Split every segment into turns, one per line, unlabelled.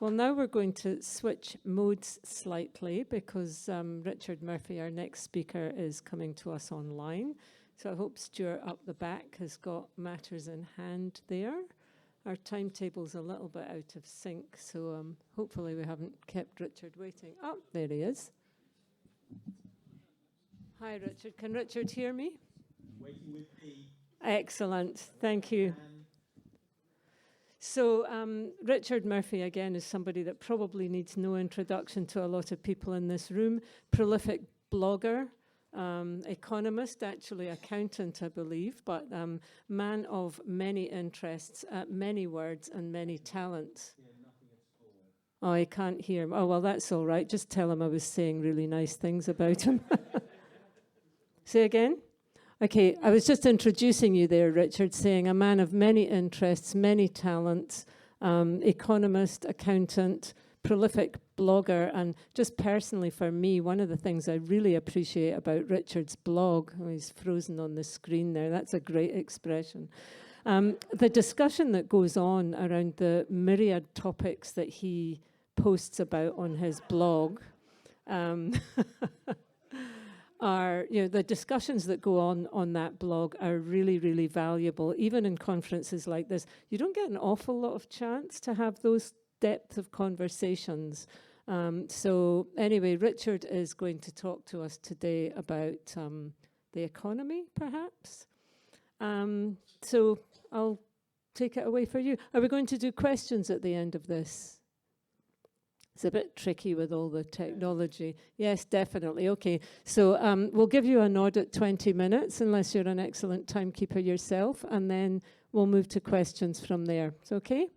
Well, now we're going to switch modes slightly because Richard Murphy, our next speaker, is coming to us online. So I hope Stuart up the back has got matters in hand there. Our timetable's a little bit out of sync, so hopefully we haven't kept Richard waiting. Oh, there he is. Hi, Richard. Can Richard hear me?
Waiting with me.
Excellent. Thank you. So Richard Murphy, again, is somebody that probably needs no introduction to a lot of people in this room. Prolific blogger, economist, actually accountant, I believe, but man of many interests, many words and many talents.
Yeah, nothing at all.
Oh, I can't hear him. Oh, well, that's all right. Just tell him I was saying really nice things about him. Say again? Okay, I was just introducing you there, Richard, saying a man of many interests, many talents, economist, accountant, prolific blogger, and just personally for me, one of the things I really appreciate about Richard's blog, oh, he's frozen on the screen there, that's a great expression. The discussion that goes on around the myriad topics that he posts about on his blog, are, the discussions that go on that blog are really, really valuable. Even in conferences like this, you don't get an awful lot of chance to have those depth of conversations. So anyway, Richard is going to talk to us today about the economy, perhaps. So I'll take it away for you. Are we going to do questions at the end of this? It's a bit tricky with all the technology. Yes, definitely. Okay, so we'll give you a nod at 20 minutes, unless you're an excellent timekeeper yourself, and then we'll move to questions from there. Is it okay?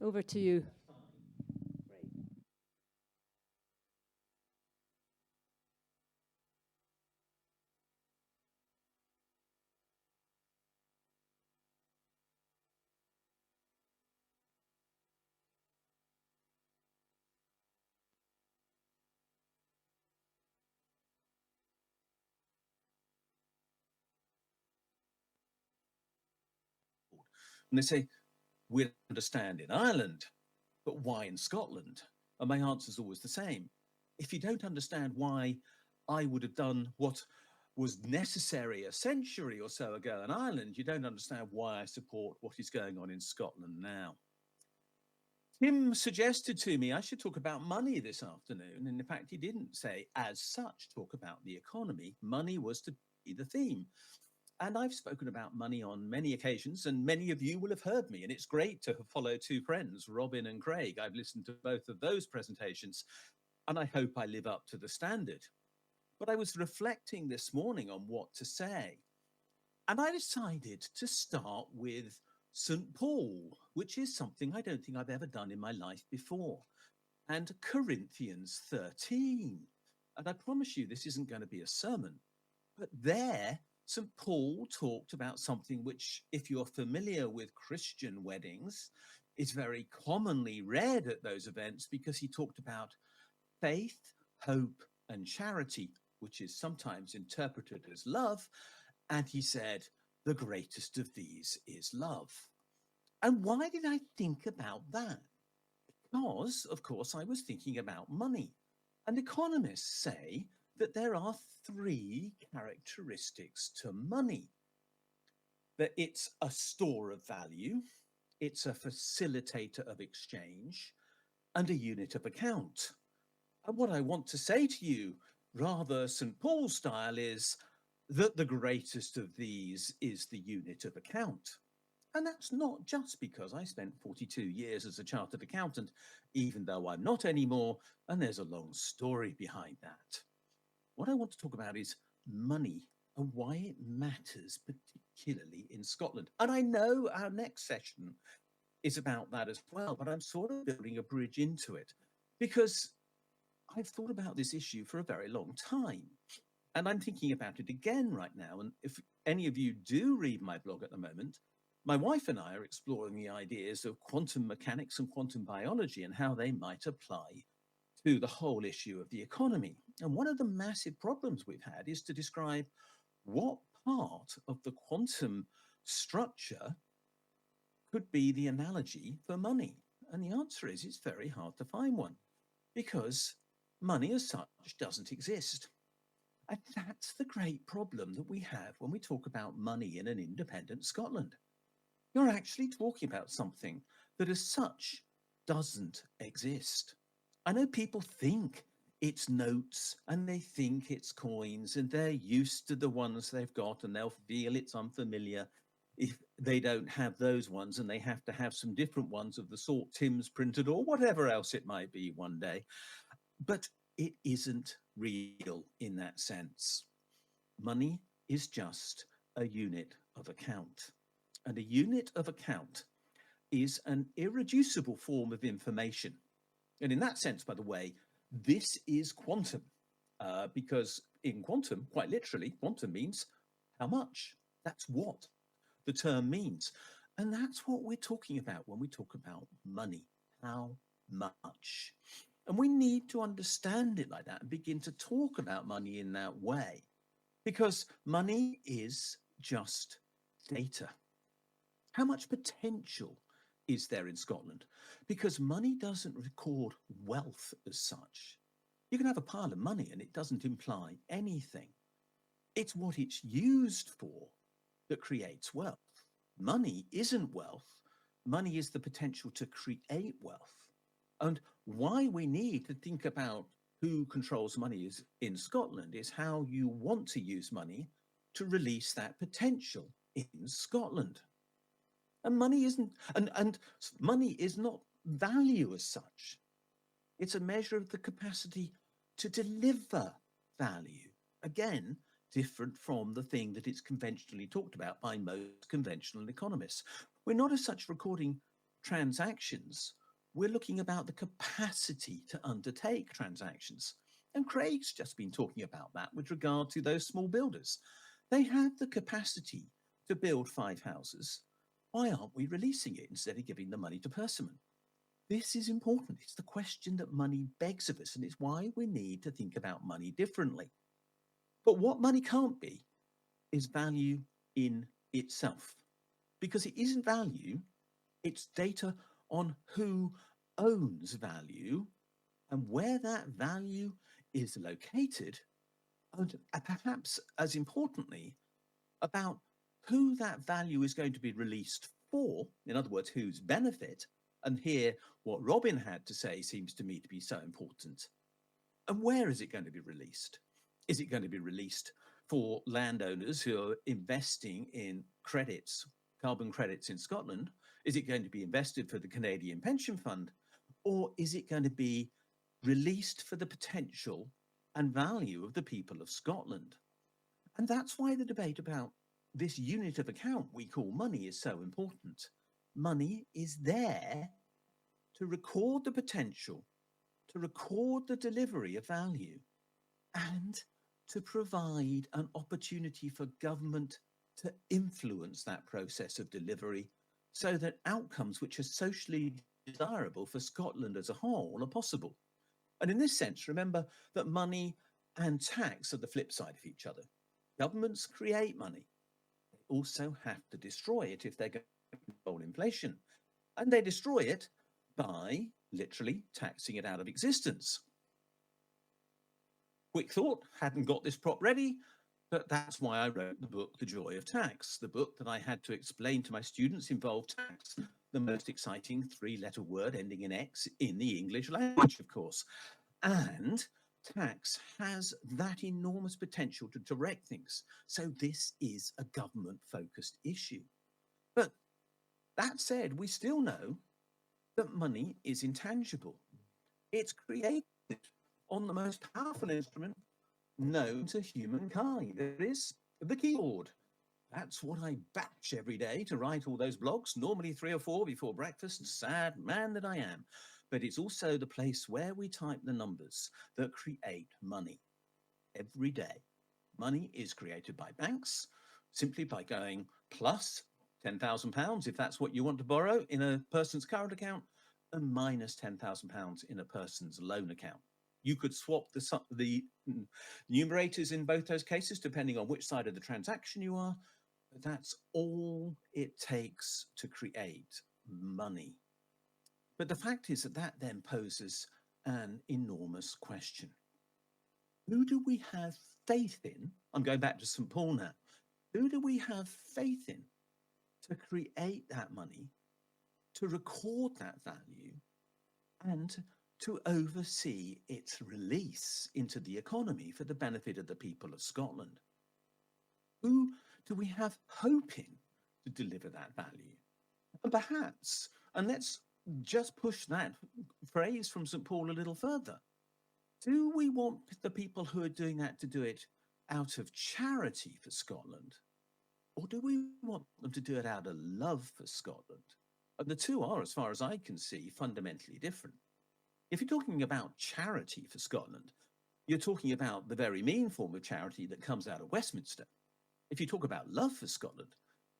Over to you.
And they say, we understand in Ireland, but why in Scotland? And my answer is always the same. If you don't understand why I would have done what was necessary a century or so ago in Ireland, you don't understand why I support what is going on in Scotland now. Tim suggested to me I should talk about money this afternoon. And in fact, he didn't say, as such, talk about the economy. Money was to be the theme. And I've spoken about money on many occasions, and many of you will have heard me. And it's great to follow two friends, Robin and Craig. I've listened to both of those presentations, and I hope I live up to the standard. But I was reflecting this morning on what to say, and I decided to start with St. Paul, which is something I don't think I've ever done in my life before, and Corinthians 13. And I promise you, this isn't going to be a sermon, but there, St. Paul talked about something which, if you're familiar with Christian weddings, is very commonly read at those events, because he talked about faith, hope, and charity, which is sometimes interpreted as love. And he said, the greatest of these is love. And why did I think about that? Because, of course, I was thinking about money. And economists say that there are three characteristics to money: that it's a store of value, it's a facilitator of exchange, and a unit of account. And what I want to say to you, rather St. Paul style, is that the greatest of these is the unit of account. And that's not just because I spent 42 years as a chartered accountant, even though I'm not anymore, and there's a long story behind that. What I want to talk about is money and why it matters, particularly in Scotland. And I know our next session is about that as well, but I'm sort of building a bridge into it because I've thought about this issue for a very long time. And I'm thinking about it again right now. And if any of you do read my blog at the moment, my wife and I are exploring the ideas of quantum mechanics and quantum biology and how they might apply to the whole issue of the economy. And one of the massive problems we've had is to describe what part of the quantum structure could be the analogy for money? And the answer is it's very hard to find one because money as such doesn't exist. And that's the great problem that we have when we talk about money in an independent Scotland. You're actually talking about something that as such doesn't exist. I know people think it's notes and they think it's coins and they're used to the ones they've got and they'll feel it's unfamiliar if they don't have those ones and they have to have some different ones of the sort Tim's printed or whatever else it might be one day. But it isn't real in that sense. Money is just a unit of account. And a unit of account is an irreducible form of information. And in that sense, by the way, this is quantum, because in quantum, quite literally, quantum means how much. That's what the term means. And that's what we're talking about when we talk about money. How much? And we need to understand it like that and begin to talk about money in that way, because money is just data. How much potential is there in Scotland? Because money doesn't record wealth as such. You can have a pile of money and it doesn't imply anything. It's what it's used for that creates wealth. Money isn't wealth. Money is the potential to create wealth. And why we need to think about who controls money is in Scotland is how you want to use money to release that potential in Scotland. And money isn't, and money is not value as such. It's a measure of the capacity to deliver value. Again, different from the thing that it's conventionally talked about by most conventional economists. We're not as such recording transactions. We're looking about the capacity to undertake transactions. And Craig's just been talking about that with regard to those small builders. They have the capacity to build 5 houses. Why aren't we releasing it instead of giving the money to Persimmon? This is important. It's the question that money begs of us, and it's why we need to think about money differently. But what money can't be is value in itself, because it isn't value, it's data on who owns value and where that value is located, and perhaps as importantly, about who that value is going to be released for, in other words, whose benefit. And here, what Robin had to say seems to me to be so important. And where is it going to be released? Is it going to be released for landowners who are investing in credits, carbon credits in Scotland? Is it going to be invested for the Canadian Pension Fund? Or is it going to be released for the potential and value of the people of Scotland? And that's why the debate about this unit of account we call money is so important. Money is there to record the potential, to record the delivery of value, and to provide an opportunity for government to influence that process of delivery so that outcomes which are socially desirable for Scotland as a whole are possible. And in this sense, remember that money and tax are the flip side of each other. Governments create money. They also have to destroy it if they're going to control inflation. And they destroy it by literally taxing it out of existence. Quick thought, hadn't got this prop ready, but that's why I wrote the book, The Joy of Tax. The book that I had to explain to my students involved tax, the most exciting 3-letter word ending in X in the English language, of course. And tax has that enormous potential to direct things. So this is a government-focused issue. But that said, we still know that money is intangible. It's created on the most powerful instrument known to humankind. It is the keyboard. That's what I batch every day to write all those blogs, normally 3 or 4 before breakfast. Sad man that I am. But it's also the place where we type the numbers that create money every day. Money is created by banks simply by going plus £10,000 if that's what you want to borrow in a person's current account, and minus £10,000 in a person's loan account. You could swap the numerators in both those cases depending on which side of the transaction you are. But that's all it takes to create money. But the fact is that that then poses an enormous question. Who do we have faith in? I'm going back to St. Paul now. Who do we have faith in to create that money, to record that value, and to oversee its release into the economy for the benefit of the people of Scotland? Who do we have hope in to deliver that value? And perhaps, and let's just push that phrase from St. Paul a little further. Do we want the people who are doing that to do it out of charity for Scotland? Or do we want them to do it out of love for Scotland? And the two are, as far as I can see, fundamentally different. If you're talking about charity for Scotland, you're talking about the very mean form of charity that comes out of Westminster. If you talk about love for Scotland,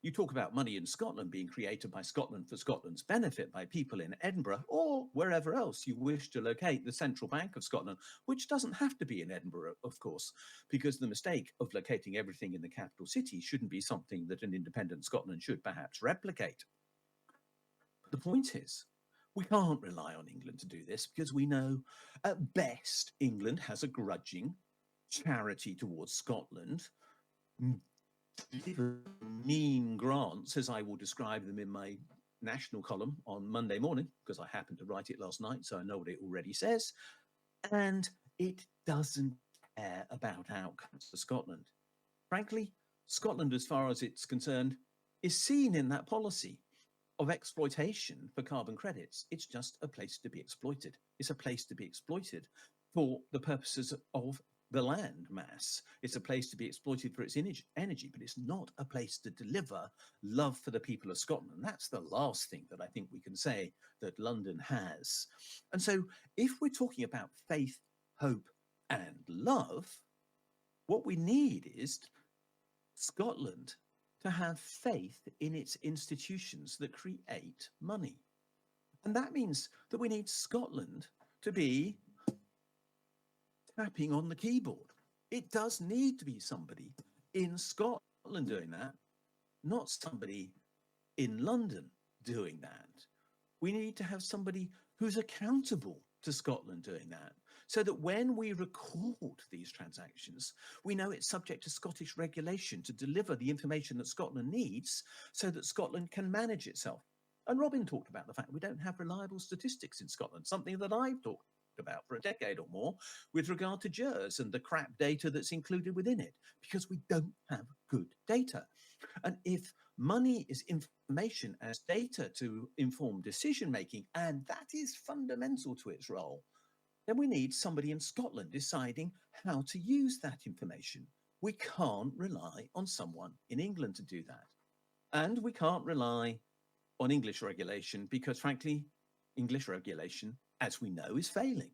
you talk about money in Scotland being created by Scotland for Scotland's benefit by people in Edinburgh or wherever else you wish to locate the Central Bank of Scotland, which doesn't have to be in Edinburgh, of course, because the mistake of locating everything in the capital city shouldn't be something that an independent Scotland should perhaps replicate. But the point is, we can't rely on England to do this because we know at best England has a grudging charity towards Scotland, mean grants, as I will describe them in my national column on Monday morning, because I happened to write it last night, so I know what it already says. And it doesn't care about outcomes for Scotland. Frankly, Scotland, as far as it's concerned, is seen in that policy of exploitation for carbon credits. It's just a place to be exploited. It's a place to be exploited for the purposes of the land mass. It's a place to be exploited for its energy, but it's not a place to deliver love for the people of Scotland. That's the last thing that I think we can say that London has. And so if we're talking about faith, hope, and love, what we need is Scotland to have faith in its institutions that create money. And that means that we need Scotland to be tapping on the keyboard. It does need to be somebody in Scotland doing that, not somebody in London doing that. We need to have somebody who's accountable to Scotland doing that, so that when we record these transactions, we know it's subject to Scottish regulation to deliver the information that Scotland needs so that Scotland can manage itself. And Robin talked about the fact we don't have reliable statistics in Scotland, something that I've talked about for a decade or more with regard to GERS and the crap data that's included within it, because we don't have good data. And if money is information as data to inform decision making, and that is fundamental to its role, then we need somebody in Scotland deciding how to use that information. We can't rely on someone in England to do that. And we can't rely on English regulation because, frankly, English regulation, as we know, is failing.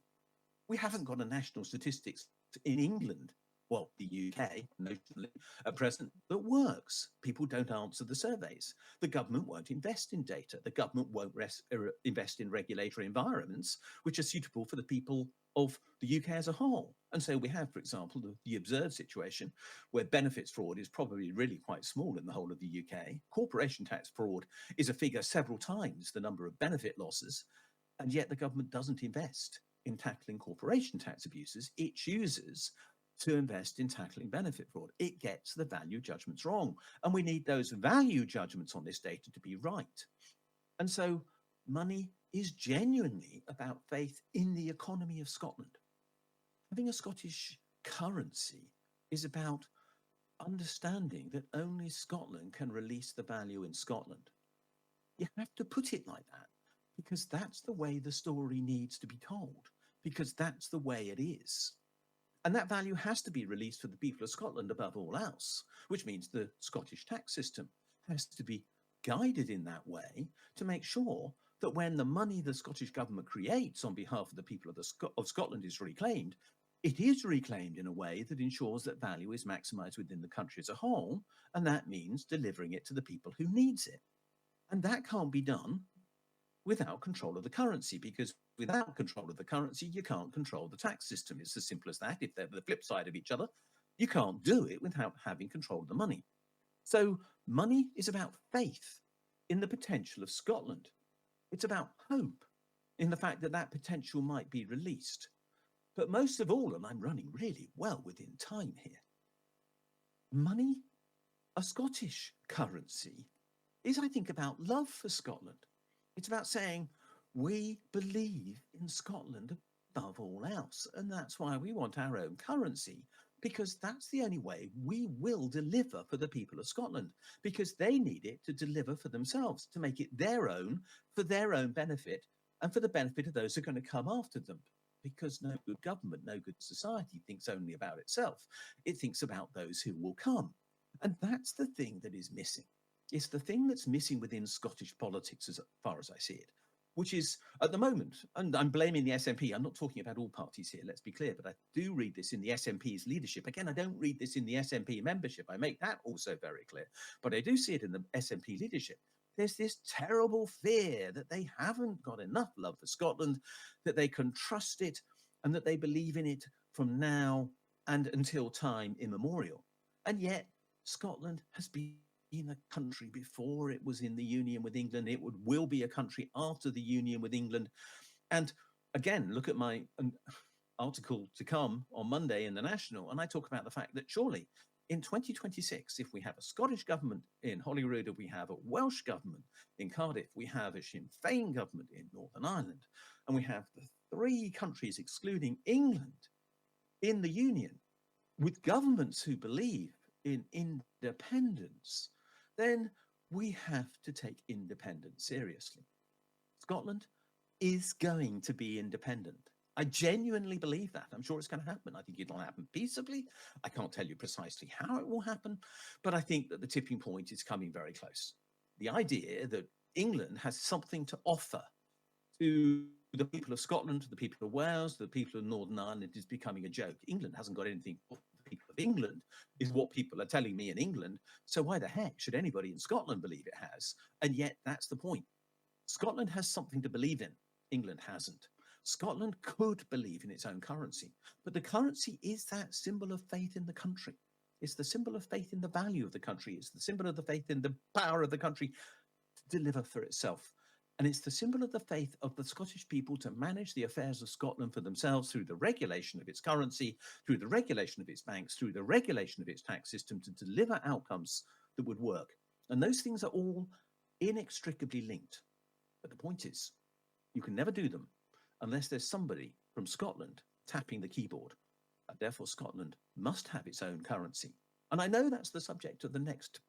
We haven't got a national statistics in England, well, the UK, notionally, at present, that works. People don't answer the surveys. The government won't invest in data. The government won't invest in regulatory environments which are suitable for the people of the UK as a whole. And so we have, for example, the absurd situation where benefits fraud is probably really quite small in the whole of the UK. Corporation tax fraud is a figure several times the number of benefit losses, and yet the government doesn't invest in tackling corporation tax abuses. It chooses to invest in tackling benefit fraud. It gets the value judgments wrong. And we need those value judgments on this data to be right. And so money is genuinely about faith in the economy of Scotland. Having a Scottish currency is about understanding that only Scotland can release the value in Scotland. You have to put it like that because that's the way the story needs to be told, because that's the way it is. And that value has to be released for the people of Scotland above all else, which means the Scottish tax system has to be guided in that way to make sure that when the money the Scottish government creates on behalf of the people of Scotland is reclaimed, it is reclaimed in a way that ensures that value is maximised within the country as a whole, and that means delivering it to the people who needs it. And that can't be done without control of the currency, because without control of the currency, you can't control the tax system. It's as simple as that. If they're the flip side of each other, you can't do it without having control of the money. So money is about faith in the potential of Scotland. It's about hope in the fact that that potential might be released. But most of all, and I'm running really well within time here, money, a Scottish currency, is, I think, about love for Scotland. It's about saying, we believe in Scotland above all else. And that's why we want our own currency, because that's the only way we will deliver for the people of Scotland, because they need it to deliver for themselves, to make it their own, for their own benefit, and for the benefit of those who are going to come after them. Because no good government, no good society thinks only about itself. It thinks about those who will come. And that's the thing that is missing. It's the thing that's missing within Scottish politics, as far as I see it, which is at the moment, and I'm blaming the SNP. I'm not talking about all parties here, let's be clear, but I do read this in the SNP's leadership. Again, I don't read this in the SNP membership. I make that also very clear, but I do see it in the SNP leadership. There's this terrible fear that they haven't got enough love for Scotland, that they can trust it, and that they believe in it from now and until time immemorial. And yet, Scotland has been a country before it was in the union with England. It will be a country after the union with England. And again, look at my article to come on Monday in the National, and I talk about the fact that surely in 2026, if we have a Scottish government in Holyrood, if we have a Welsh government in Cardiff, we have a Sinn Féin government in Northern Ireland, and we have the three countries excluding England in the union, with governments who believe in independence, then we have to take independence seriously. Scotland is going to be independent. I genuinely believe that. I'm sure it's going to happen. I think it'll happen peaceably. I can't tell you precisely how it will happen, but I think that the tipping point is coming very close. The idea that England has something to offer to the people of Scotland, to the people of Wales, to the people of Northern Ireland is becoming a joke. England hasn't got anything for the people of England, is what people are telling me in England. So why the heck should anybody in Scotland believe it has? And yet that's the point. Scotland has something to believe in. England hasn't. Scotland could believe in its own currency, but the currency is that symbol of faith in the country. It's the symbol of faith in the value of the country. It's the symbol of the faith in the power of the country to deliver for itself. And it's the symbol of the faith of the Scottish people to manage the affairs of Scotland for themselves through the regulation of its currency, through the regulation of its banks, through the regulation of its tax system, to deliver outcomes that would work. And those things are all inextricably linked. But the point is, you can never do them unless there's somebody from Scotland tapping the keyboard. And therefore, Scotland must have its own currency. And I know that's the subject of the next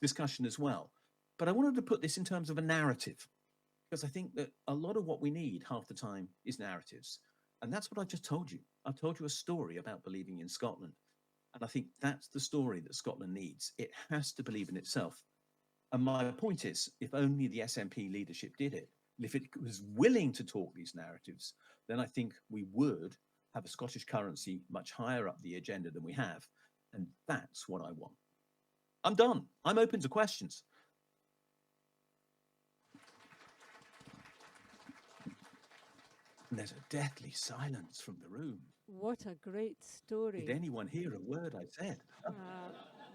discussion as well. But I wanted to put this in terms of a narrative, because I think that a lot of what we need half the time is narratives. And that's what I just told you. I've told you a story about believing in Scotland. And I think that's the story that Scotland needs. It has to believe in itself. And my point is, if only the SNP leadership did it, if it was willing to talk these narratives, then I think we would have a Scottish currency much higher up the agenda than we have. And that's what I want. I'm done. I'm open to questions. And there's a deathly silence from the room.
What a great story.
Did anyone hear a word I said?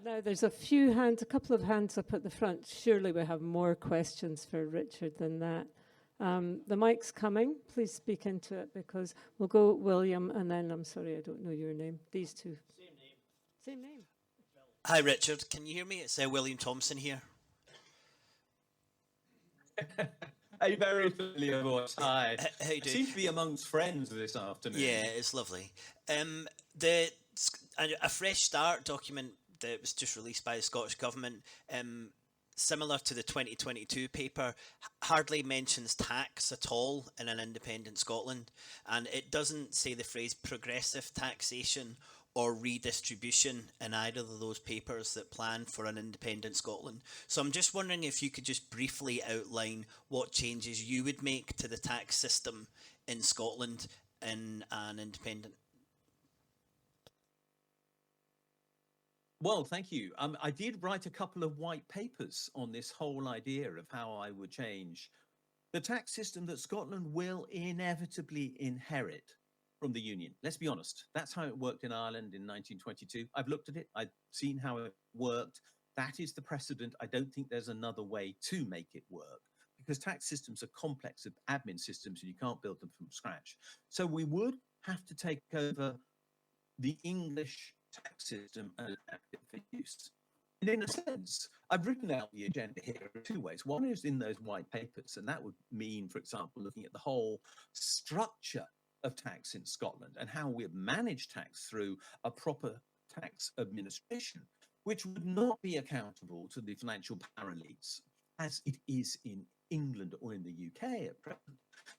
Now there's a couple of hands up at the front. Surely we have more questions for Richard than that. The mic's coming. Please speak into it, because we'll go William and then, I'm sorry, I don't know your name. These two. Same name.
Hi, Richard. Can you hear me? It's William Thompson here.
A very familiar voice. Hi.
How you doing?
Seem to be amongst friends this afternoon.
Yeah, it's lovely. A Fresh Start document that was just released by the Scottish Government, similar to the 2022 paper, hardly mentions tax at all in an independent Scotland, and it doesn't say the phrase progressive taxation or redistribution in either of those papers that plan for an independent Scotland. So I'm just wondering if you could just briefly outline what changes you would make to the tax system in Scotland in an independent.
Well, thank you. I did write a couple of white papers on this whole idea of how I would change the tax system that Scotland will inevitably inherit from the Union. Let's be honest. That's how it worked in Ireland in 1922. I've looked at it. I've seen how it worked. That is the precedent. I don't think there's another way to make it work, because tax systems are complex admin systems and you can't build them from scratch. So we would have to take over the English tax system and adapt it for use. And in a sense, I've written out the agenda here in two ways. One is in those white papers, and that would mean, for example, looking at the whole structure of tax in Scotland and how we manage tax through a proper tax administration, which would not be accountable to the financial power elites as it is in England or in the UK at present,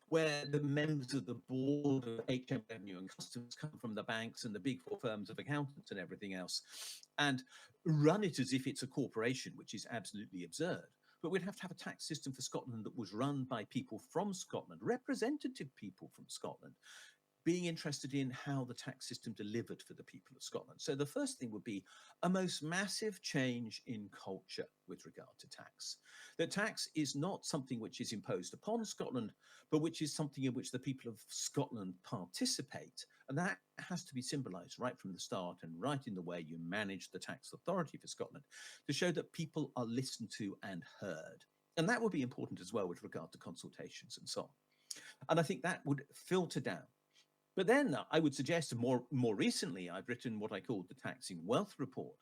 where the members of the board of HM Revenue and Customs come from the banks and the big four firms of accountants and everything else, and run it as if it's a corporation, which is absolutely absurd. But we'd have to have a tax system for Scotland that was run by people from Scotland, representative people from Scotland, being interested in how the tax system delivered for the people of Scotland. So the first thing would be a most massive change in culture with regard to tax. That tax is not something which is imposed upon Scotland, but which is something in which the people of Scotland participate. And that has to be symbolised right from the start and right in the way you manage the tax authority for Scotland, to show that people are listened to and heard. And that would be important as well with regard to consultations and so on. And I think that would filter down. But then I would suggest more recently, I've written what I called the Taxing Wealth Report.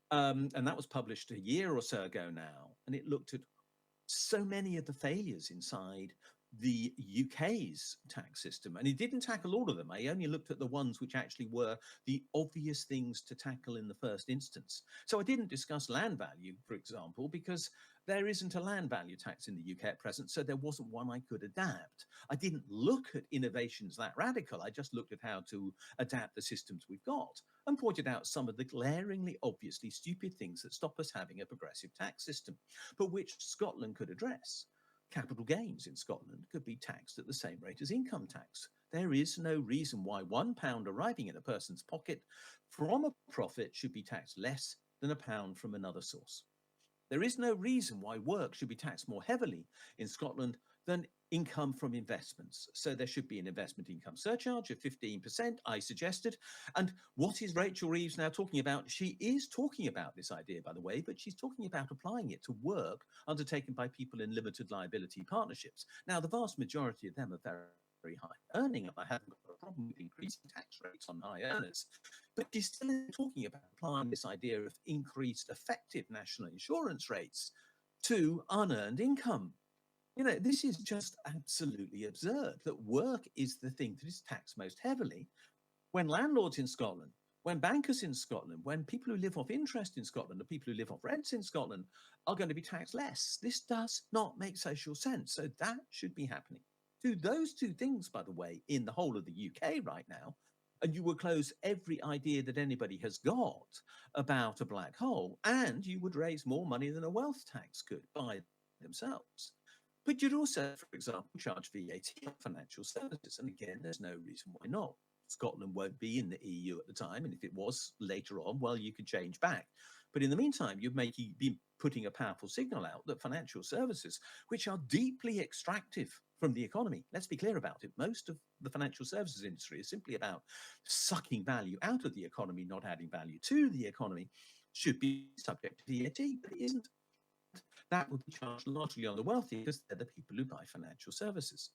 And that was published a year or so ago now. And it looked at so many of the failures inside the UK's tax system. And it didn't tackle all of them. I only looked at the ones which actually were the obvious things to tackle in the first instance. So I didn't discuss land value, for example, because there isn't a land value tax in the UK at present, so there wasn't one I could adapt. I didn't look at innovations that radical. I just looked at how to adapt the systems we've got and pointed out some of the glaringly, obviously stupid things that stop us having a progressive tax system, but which Scotland could address. Capital gains in Scotland could be taxed at the same rate as income tax. There is no reason why £1 arriving in a person's pocket from a profit should be taxed less than £1 from another source. There is no reason why work should be taxed more heavily in Scotland than income from investments. So there should be an investment income surcharge of 15%, I suggested. And what is Rachel Reeves now talking about? She is talking about this idea, by the way, but she's talking about applying it to work undertaken by people in limited liability partnerships. Now, the vast majority of them are very high earning, and I haven't got a problem with increasing tax rates on high earners. But she's still talking about applying this idea of increased effective national insurance rates to unearned income. You know, this is just absolutely absurd that work is the thing that is taxed most heavily, when landlords in Scotland, when bankers in Scotland, when people who live off interest in Scotland, the people who live off rents in Scotland are going to be taxed less. This does not make social sense. So that should be happening. Do those two things, by the way, in the whole of the UK right now, and you would close every idea that anybody has got about a black hole, and you would raise more money than a wealth tax could by themselves. But you'd also, for example, charge VAT on financial services. And again, there's no reason why not. Scotland won't be in the EU at the time. And if it was later on, well, you could change back. But in the meantime, you'd be putting a powerful signal out that financial services, which are deeply extractive from the economy, let's be clear about it. Most of the financial services industry is simply about sucking value out of the economy, not adding value to the economy, should be subject to VAT, but it isn't. That would be charged largely on the wealthy because they're the people who buy financial services.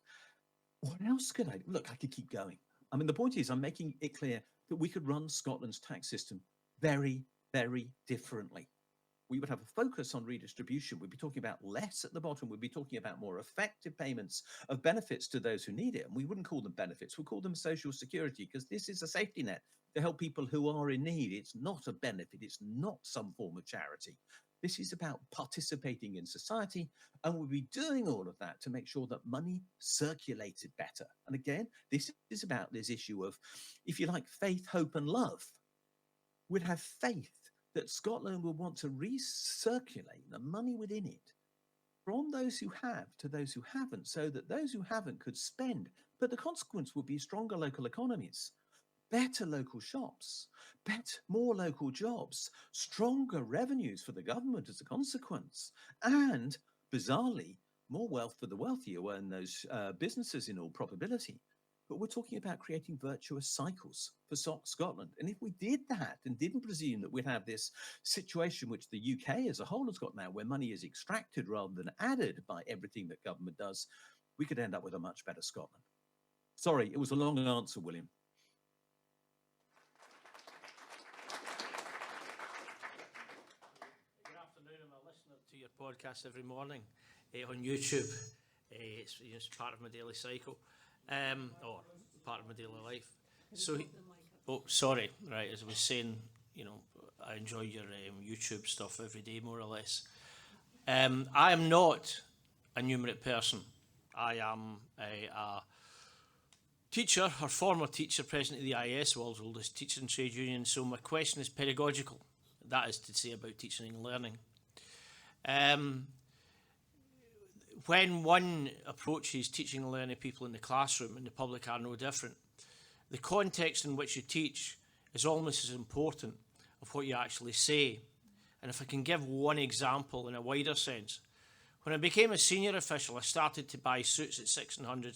What else could I do? Look, I could keep going. I mean, the point is, I'm making it clear that we could run Scotland's tax system very, very differently. We would have a focus on redistribution. We'd be talking about less at the bottom. We'd be talking about more effective payments of benefits to those who need it. And we wouldn't call them benefits. We'll call them social security, because this is a safety net to help people who are in need. It's not a benefit. It's not some form of charity. This is about participating in society, and we'll be doing all of that to make sure that money circulated better. And again, this is about this issue of, if you like, faith, hope, and love. We'd have faith that Scotland will want to recirculate the money within it from those who have to those who haven't, so that those who haven't could spend. But the consequence would be stronger local economies, better local shops, more local jobs, stronger revenues for the government as a consequence, and, bizarrely, more wealth for the wealthy who own those businesses in all probability. but we're talking about creating virtuous cycles for Scotland. And if we did that and didn't presume that we'd have this situation which the UK as a whole has got now, where money is extracted rather than added by everything that government does, we could end up with a much better Scotland. Sorry, it was a long answer, William.
Good afternoon. I'm a listener to your podcast every morning on YouTube. It's part of my daily cycle, or part of my daily life. So, oh, sorry. Right, as I was saying, I enjoy your YouTube stuff every day, more or less. I am not a numerate person. I am a teacher, or former teacher, president of the IS, world's oldest teacher and trade union. So my question is pedagogical. That is to say about teaching and learning. When one approaches teaching and learning people in the classroom, and the public are no different, the context in which you teach is almost as important of what you actually say. And if I can give one example in a wider sense, when I became a senior official, I started to buy suits at £600 or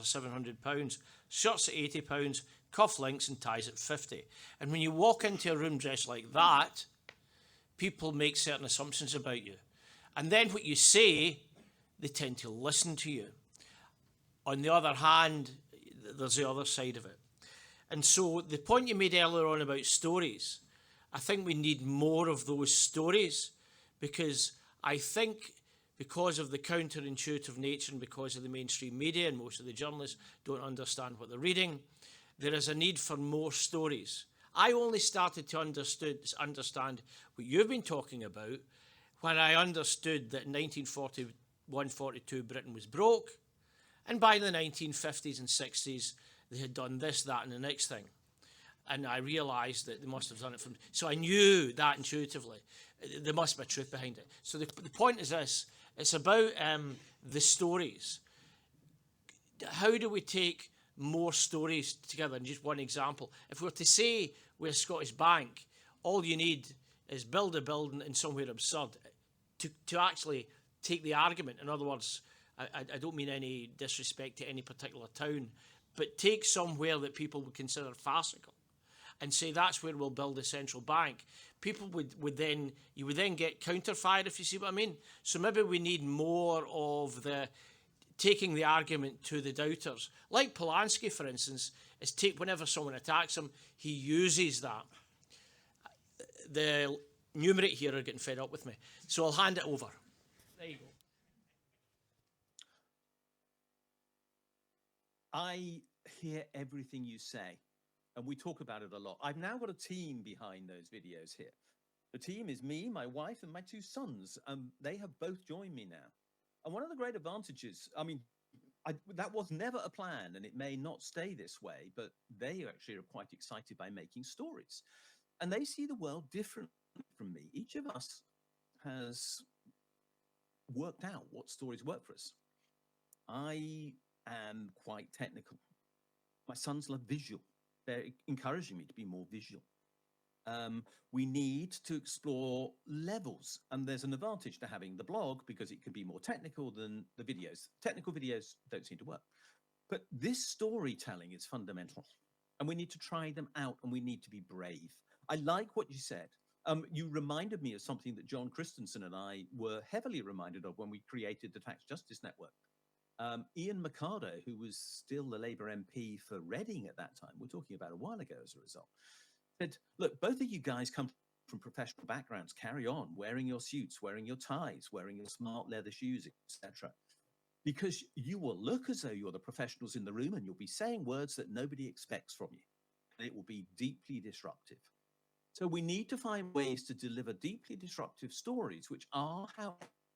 £700, shirts at £80, cufflinks and ties at £50. And when you walk into a room dressed like that, people make certain assumptions about you. And then what you say, they tend to listen to you. On the other hand, there's the other side of it. And so the point you made earlier on about stories, I think we need more of those stories, because I think because of the counterintuitive nature and because of the mainstream media and most of the journalists don't understand what they're reading, there is a need for more stories. I only started to understand what you've been talking about when I understood that in 1941-42 Britain was broke, and by the 1950s and 60s they had done this, that and the next thing. And I realised that they must have done it from... So I knew that intuitively. There must be a truth behind it. So the point is this. It's about the stories. How do we take more stories together? And just one example. If we were to say we're a Scottish bank, all you need is build a building in somewhere absurd to actually take the argument. In other words, I don't mean any disrespect to any particular town, but take somewhere that people would consider farcical and say that's where we'll build a central bank. People would then get counterfired, if you see what I mean. So maybe we need more of the taking the argument to the doubters. Like Polanski, for instance, is whenever someone attacks him, he uses that. The numerate here are getting fed up with me. So I'll hand it over. There you go.
I hear everything you say, and we talk about it a lot. I've now got a team behind those videos here. The team is me, my wife, and my two sons. They have both joined me now. And one of the great advantages, that was never a plan, and it may not stay this way, but they actually are quite excited by making stories. And they see the world differently from me. Each of us has worked out what stories work for us. I am quite technical. My sons love visual. They're encouraging me to be more visual. We need to explore levels, and there's an advantage to having the blog because it can be more technical than the videos. Technical videos don't seem to work, but this storytelling is fundamental, and we need to try them out, and we need to be brave. I like what you said. You reminded me of something that John Christensen and I were heavily reminded of when we created the Tax Justice Network. Ian Mercado, who was still the Labour MP for Reading at that time, we're talking about a while ago as a result, said, look, both of you guys come from professional backgrounds, carry on wearing your suits, wearing your ties, wearing your smart leather shoes, etc. Because you will look as though you're the professionals in the room and you'll be saying words that nobody expects from you. And it will be deeply disruptive. So we need to find ways to deliver deeply disruptive stories, which are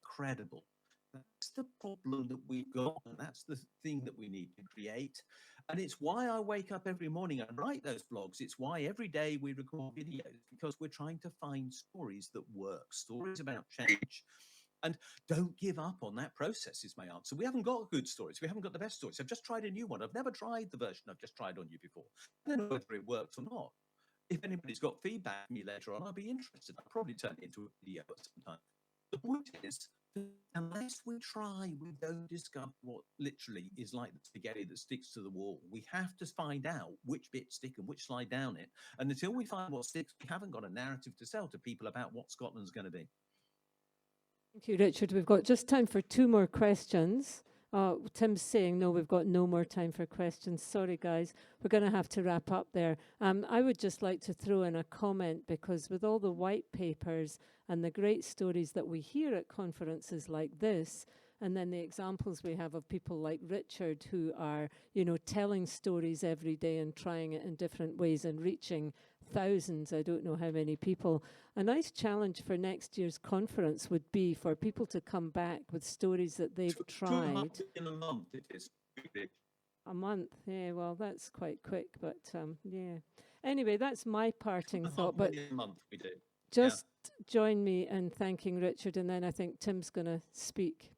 credible. That's the problem that we've got, and that's the thing that we need to create. And it's why I wake up every morning and write those blogs. It's why every day we record videos, because we're trying to find stories that work, stories about change. And don't give up on that process is my answer. We haven't got good stories. We haven't got the best stories. I've just tried a new one. I've never tried the version I've just tried on you before. I don't know whether it works or not. If anybody's got feedback from me later on, I'll be interested. I'll probably turn it into a video at some time. The point is, unless we try, we don't discover what literally is like the spaghetti that sticks to the wall. We have to find out which bits stick and which slide down it. And until we find what sticks, we haven't got a narrative to sell to people about what Scotland's going to be.
Thank you, Richard. We've got just time for 2 more questions. Tim's saying, no, we've got no more time for questions. Sorry, guys. We're going to have to wrap up there. I would just like to throw in a comment, because with all the white papers and the great stories that we hear at conferences like this, and then the examples we have of people like Richard who are, you know, telling stories every day and trying it in different ways and reaching thousands, I don't know how many people. A nice challenge for next year's conference would be for people to come back with stories that they've tried.
In a month, it is.
A month, yeah, well, that's quite quick, but yeah. Anyway, that's my parting thought, but
a month we do.
just join me in thanking Richard, and then I think Tim's going to speak.